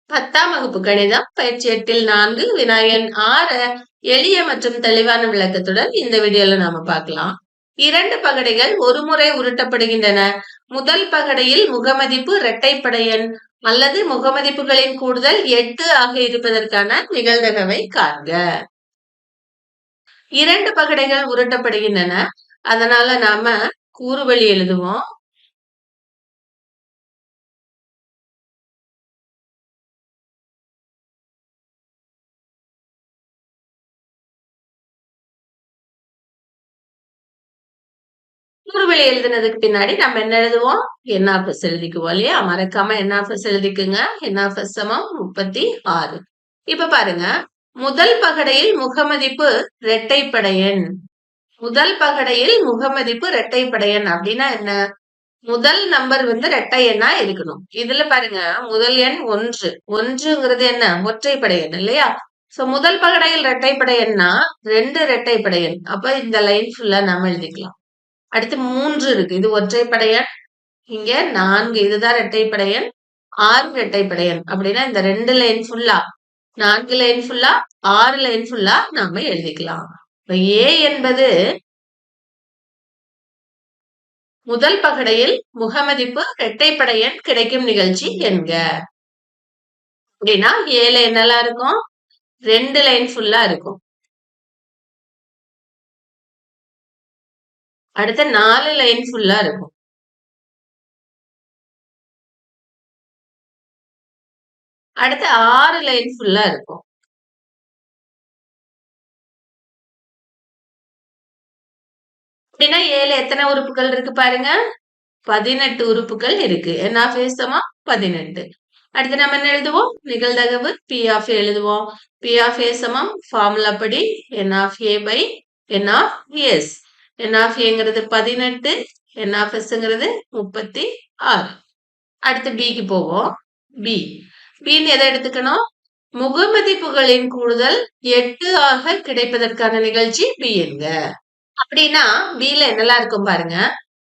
10ஆம் வகுப்பு கணிதம் பயிற்சி 8ல் 4 வினா எண் 6 எளிய மற்றும் தெளிவான விளக்கத்துடன் இந்த வீடியோல நாம பார்க்கலாம். 2 பகடைகள் ஒரு முறை உருட்டப்படுகின்றன. முதல் பகடையில் முகமதிப்பு இரட்டைப்படை எண் அல்லது முகமதிப்புகளின் கூடுதல் 8 ஆக இருப்பதற்கான நிகழ்தகவை காண்க. 2 பகடைகள் உருட்டப்படுகின்றன. அதனால நாம கூறுவழி எழுதுவோம். கூறுவழி எழுதுனதுக்கு பின்னாடி நம்ம என்ன எழுதுவோம்? NF எழுதிக்குவோம் இல்லையா? மறக்காம NF எழுதிக்குங்க. NF சமம் 36. இப்ப பாருங்க, முதல் பகடையில் முகமதிப்பு இரட்டைப்படை எண். முதல் பகடையில் முகமதிப்பு இரட்டைப்படை எண் அப்படின்னா என்ன? முதல் நம்பர் இரட்டை எண்ணா இருக்கணும். இதுல பாருங்க, முதல் எண் 1. 1ங்கிறது என்ன? ஒற்றைப்படை எண் இல்லையா? சோ முதல் பகடையில் இரட்டைப்படை எண்ணா 2 இரட்டைப்படை எண். அப்ப இந்த லைன் ஃபுல்லா நம்ம எழுதிக்கலாம். அடுத்து 3 இருக்கு. இது ஒற்றைப்படை எண். இங்க 4 இதுதான் இரட்டைப்படை எண். 6 இரட்டைப்படை எண். அப்படின்னா இந்த 2 லைன் ஃபுல்லா, 4 லைன் ஃபுல்லா, 6 லைன் ஃபுல்லா நாம எழுதிக்கலாம். இப்ப A என்பது முதல் பகடையில் முகமதிப்பு இரட்டைப்படை எண் கிடைக்கும் நிகழ்ச்சி என்க. அப்படின்னா Aல என்னெல்லாம் இருக்கும்? 2 லைன் ஃபுல்லா இருக்கும். அடுத்த 4 லைன் ஃபுல்லா இருக்கும். அடுத்து 6 லைன் ஃபுல்லா இருக்கும். அப்படின்னா ஏல எத்தனை உறுப்புகள் இருக்கு பாருங்க? 18 உறுப்புகள் இருக்கு. NF சமம் 18. அடுத்து நம்ம என்ன எழுதுவோம்? நிகழ்தகவு P எழுதுவோம். P சமம் ஃபார்முலா படி NF/NS. NFங்கிறது 18, NFSங்கிறது 36. அடுத்து Bக்கு போவோம். Bன்னு எதை எடுத்துக்கணும்? முகமதிப்புகளின் கூடுதல் 8 ஆக கிடைப்பதற்கான நிகழ்ச்சி B என்க. அப்படின்னா Bல என்னெல்லாம் இருக்கும் பாருங்க.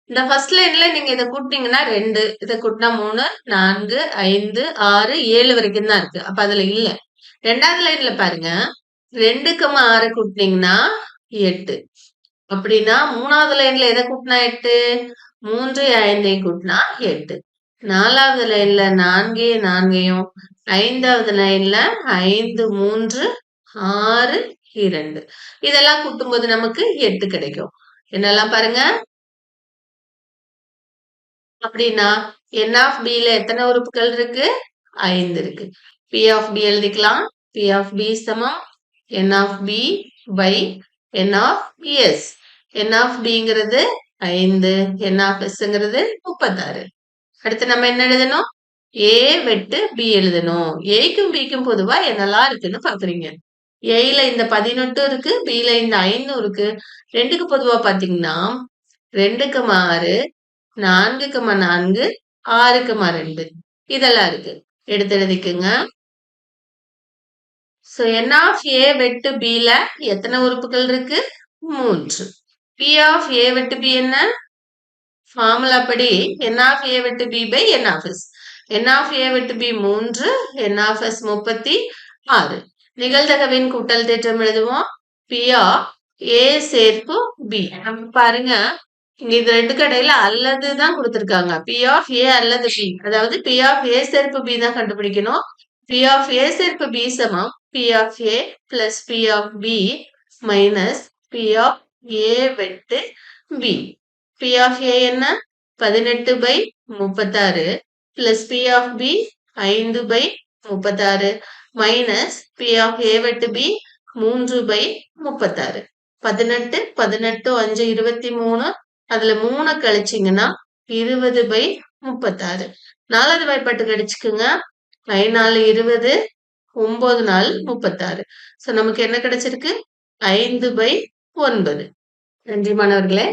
இந்த ஃபர்ஸ்ட் லைன்ல நீங்க இதை கூட்டினீங்கன்னா 2, இதை கூட்டினா 3, 4, 5, 6, 7 வரைக்கும் தான் இருக்கு. அப்ப அதுல இல்ல. 2வது லைன்ல பாருங்க, 2,6 கூட்டினீங்கன்னா 8. அப்படின்னா 3வது லைன்ல எதை கூட்டினா 8? 3, 5 கூட்டினா 8. 4வது லைன்ல 4, 4யும், 5வது லைன்ல 5, 3, 6, 2. இதெல்லாம் கூட்டும்போது நமக்கு 8 கிடைக்கும். என்னெல்லாம் பாருங்க. அப்படின்னா NF/Bல எத்தனை உறுப்புகள் இருக்கு? 5 இருக்கு. P எழுதிக்கலாம். P சமம் NF/NS. NF/Bங்கிறது 5, NF/Sங்கிறது 36. அடுத்து நம்ம என்ன எழுதணும்? A வெட்டு B எழுதணும். Aக்கும் Bக்கும் பொதுவா என்னெல்லாம் இருக்குன்னு பாக்குறீங்க. Aல இந்த 18 இருக்கு, Bல இந்த 5 இருக்கு. 2க்கு பொதுவா பாத்தீங்கன்னா 2,6, 4,4, 6,2 இதெல்லாம் இருக்கு. எடுத்து எழுதிக்குங்க. சோ NF/A வெட்டு Bல எத்தனை உறுப்புகள் இருக்கு? 3. P/A வெட்டு B என்ன? ஃபார்முலா படி NF/A வெட்டு B/NFS. NF/A வெட்டு B 3, NFS 36. நிகழ்தகவின் கூட்டல் தேற்றம் எழுதுவோம். P/A சேர்ப்பு B. பாருங்க, இங்க இது 2 கடையில அல்லது தான் கொடுத்திருக்காங்க. P/A அல்லது B. அதாவது P/A சேர்ப்பு B தான் கண்டுபிடிக்கணும். P/A சேர்ப்பு B சமம் P/A plus P/B minus P/A வெட்டு B. P/A என்ன? 18/36 plus P/B 5/36 மைனஸ் P/A வெட்டு B 3/36. 18, 18, 5, 23. அதுல 3 கழிச்சிங்கன்னா 20/36. 4வது வாய்ப்பாட்டுக்கு அடிச்சுக்குங்க. 5 4 20, 9 4 36. சோ நமக்கு என்ன கிடைச்சிருக்கு? 5/9. நன்றி மாணவர்களே.